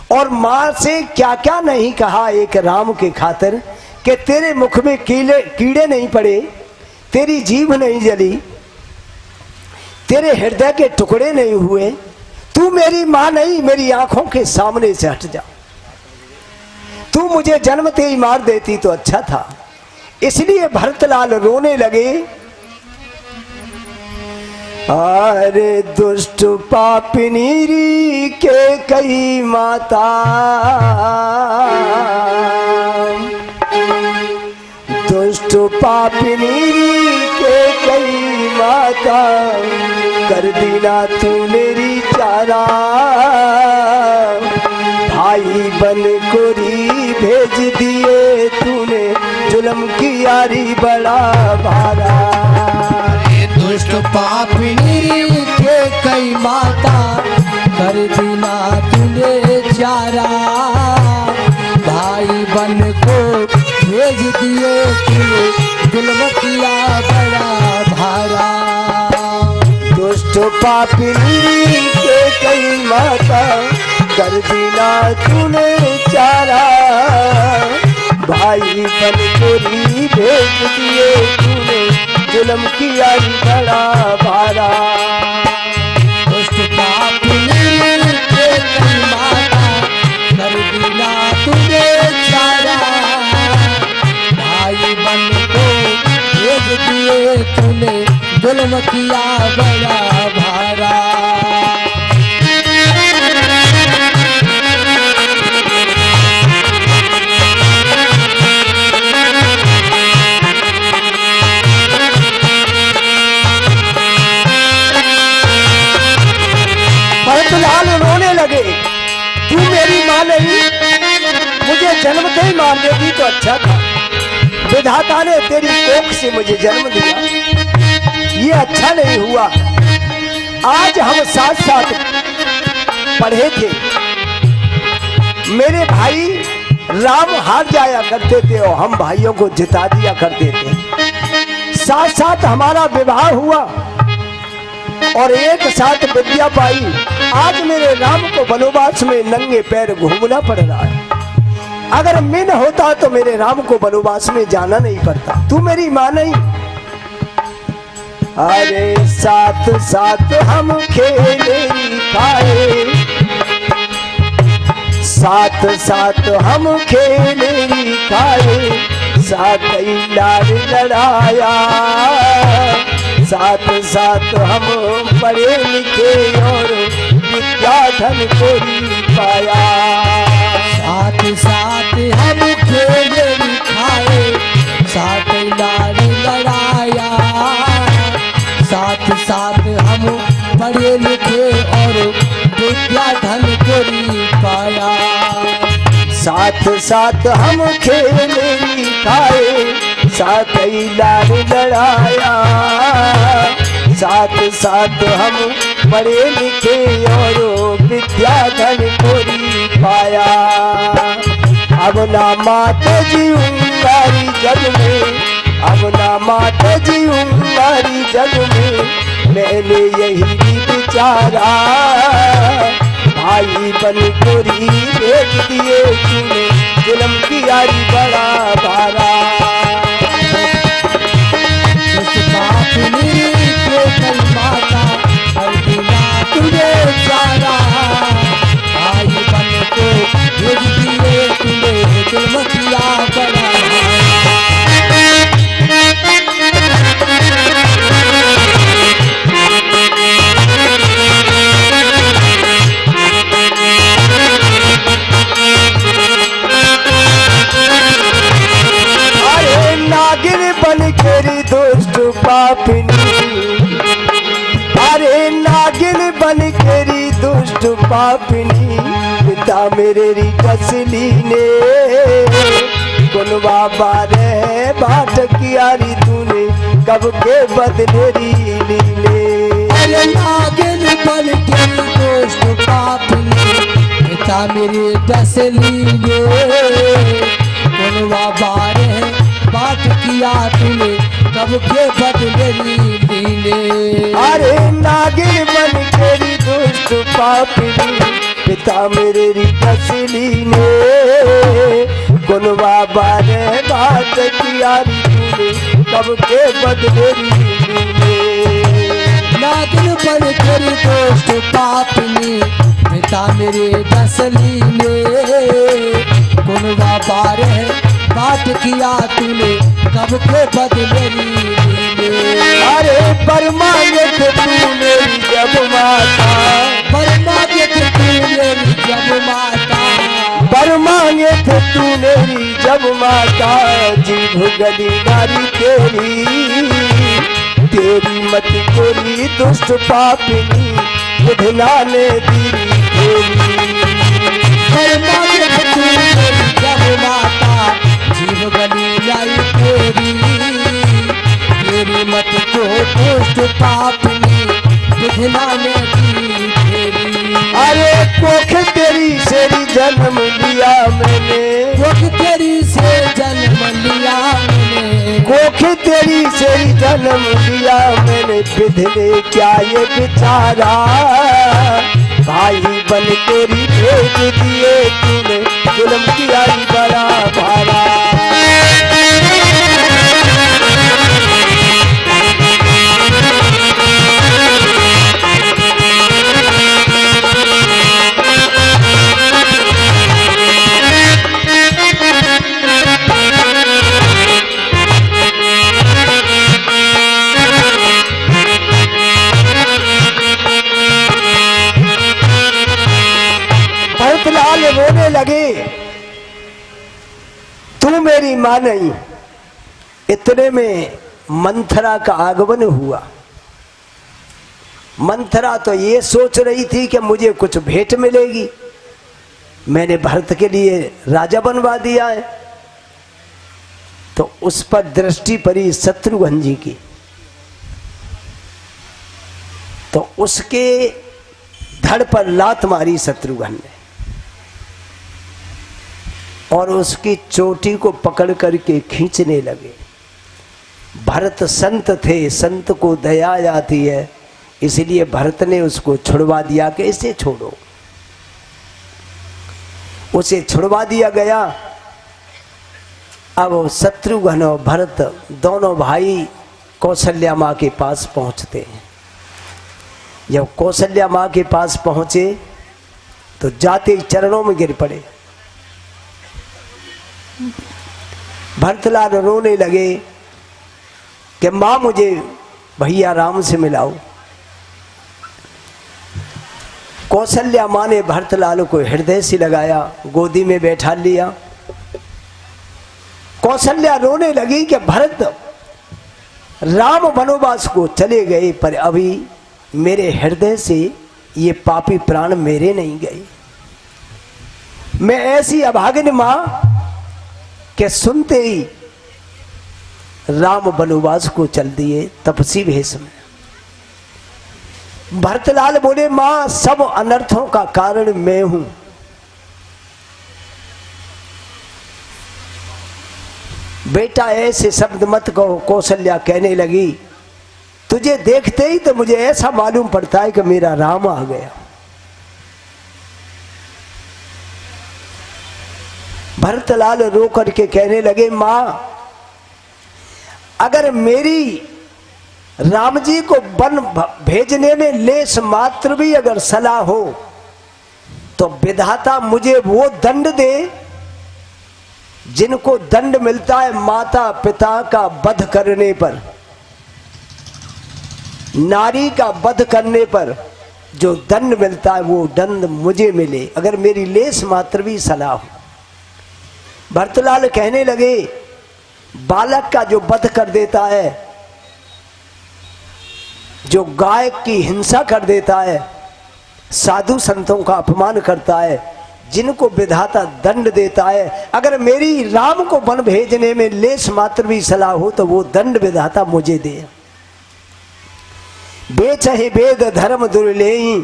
और माँ से क्या क्या नहीं कहा एक राम के खातिर कि तेरे मुख में कीड़े नहीं पड़े, तेरी जीभ नहीं जली, तेरे हृदय के टुकड़े नहीं हुए, तू मेरी माँ नहीं, मेरी आंखों के सामने से हट जा। तू मुझे जन्मते ही मार देती तो अच्छा था। इसलिए भरतलाल रोने लगे। अरे दुष्ट पापिनी के कई माता, दुष्ट पापिनी के कई माता, कर दिला तू मेरी चारा, भाई बन कोरी भेज दिए तूने, जुल्म की यारी बड़ा भारा। दुष्ट पापिनी के कई माता, कर दिला तूने चारा, भाई बन को भेज दिए तूने, जुल्म किया बड़ा भारा। दुष्ट पापिनी के कई माता, कर दिला तूने चारा, भाई बन कोरी भेज दिए तूने, जुल्म किया बड़ा भारा। दुष्ट पापिनी के कई माता, कर दिला तूने चारा, भाई बन को भेज दिए तूने, जुल्म किया बड़ा भारा। भरतलाल रोने लगे। तू मेरी माँ नहीं, मुझे जन्मते ही मार देती तो अच्छा था। विधाता ने तेरी कोख से मुझे जन्म दिया, ये अच्छा नहीं हुआ। आज हम साथ साथ पढ़े थे, मेरे भाई राम हार जाया करते थे और हम भाइयों को जिता दिया करते थे। साथ साथ हमारा विवाह हुआ और एक साथ विद्या पाई। आज मेरे राम को वनवास में नंगे पैर घूमना पड़ रहा है। अगर मैं न होता तो मेरे राम को वनवास में जाना नहीं पड़ता। तू मेरी माँ नहीं। अरे साथ साथ हम खेले खाए, साथ साथ हम खेले खाए, साथ ही लाड़ लड़ाया, साथ साथ हम पढ़े लिखे और विद्या धन को पाया। साथ साथ हम खेले खाए, साथ लाड़ लड़ाया, साथ साथ हम पढ़े लिखे और विद्या धन को पाया। साथ साथ हम खेले खाए, साथ ही लाड़ लड़ाया, साथ साथ हम पढ़े लिखे और विद्या धन को पाया। अब ना माता जीऊंगारी जग में, अब ना माता जीऊंगारी जग में, मैंने यही विचारा, भाई बन कोरी भेज दिए तूने, जुल्म की यारी बड़ा भारा। माता कर दिला तुझे चारा, भाई बन को भेज दिए तूने, जुल्म किया बड़ा। अरे नागिन बन केरी दुष्ट पापिनी, अरे नागिन बन केरी दुष्ट पापिनी, पिता मेरे री कसली ने, कुनवा बारे बाट कियारी तूने, कब के बदले लीले। अरे नागिन बन केरी दुष्ट पापिनी, पिता मेरे कसली ने, कुनवा बारे बाट किया तूने, कब के बदले लीले। अरे नागिन बन केरी दुष्ट पापिनी, पिता मेरे तसली ने कुनवा बारे बात किया तूने कब के बदले नादिल पर तेरी दोस्त पापनी पिता मेरे तसली में कुनवा बारे बात किया तूने कब के बदले अरे परमाने थे तू मेरी जब माता परमाने थे तू मेरी जब माता परमाने थे तू मेरी जब माता जीभ गली नारी तेरी मत कोरी दुष्ट पापिनी बुधना ने दीरी परमाने थे तू मेरी जब माता जीभ गली लाई तेरी मत को दुष्ट पापनी बुधना ने दी तेरी अरे कोख तेरी सेरी जन्म लिया मैंने कोख तेरी से जन्म लिया मैंने कोख तेरी सेरी जन्म लिया मैंने विधने क्या ये बेचारा भाई बन तेरी भेज दिए तूने जुल्म किया बड़ा भारा भरतलाल रोने लगे तू मेरी मां नहीं। इतने में मंथरा का आगमन हुआ। मंथरा तो ये सोच रही थी कि मुझे कुछ भेंट मिलेगी, मैंने भरत के लिए राजा बनवा दिया है। तो उस पर दृष्टि पड़ी शत्रुघ्न जी की, तो उसके धड़ पर लात मारी शत्रुघ्न ने और उसकी चोटी को पकड़ करके खींचने लगे। भरत संत थे, संत को दया आती है, इसलिए भरत ने उसको छुड़वा दिया कि इसे छोड़ो। उसे छुड़वा दिया गया। अब शत्रुघ्न और भरत दोनों भाई कौशल्या माँ के पास पहुंचते हैं। जब कौशल्या माँ के पास पहुंचे तो जाते ही चरणों में गिर पड़े। भरतलाल रोने लगे कि माँ मुझे भैया राम से मिलाओ। कौशल्या माँ ने भरतलाल को हृदय से लगाया, गोदी में बैठा लिया। कौशल्या रोने लगी कि भरत राम वनवास को चले गए, पर अभी मेरे हृदय से ये पापी प्राण मेरे नहीं गए। मैं ऐसी अभागिन मां कि सुनते ही राम वनवास को चल दिए तपसी भेष में। भरतलाल बोले मां सब अनर्थों का कारण मैं हूं। बेटा ऐसे शब्द मत कहो। कौशल्या कहने लगी तुझे देखते ही तो मुझे ऐसा मालूम पड़ता है कि मेरा राम आ गया। भरतलाल रो करके कहने लगे मां अगर मेरी राम जी को वन भेजने में लेस मात्र भी अगर सलाह हो तो विधाता मुझे वो दंड दे जिनको दंड मिलता है माता पिता का वध करने पर, नारी का वध करने पर जो दंड मिलता है वो दंड मुझे मिले, अगर मेरी लेस मात्र भी सलाह हो। भरतलाल कहने लगे बालक का जो वध कर देता है, जो गाय की हिंसा कर देता है, साधु संतों का अपमान करता है, जिनको विधाता दंड देता है, अगर मेरी राम को वन भेजने में लेस मात्र भी सलाह हो तो वो दंड विधाता मुझे दे। बेचहे वेद धर्म दुर्लेही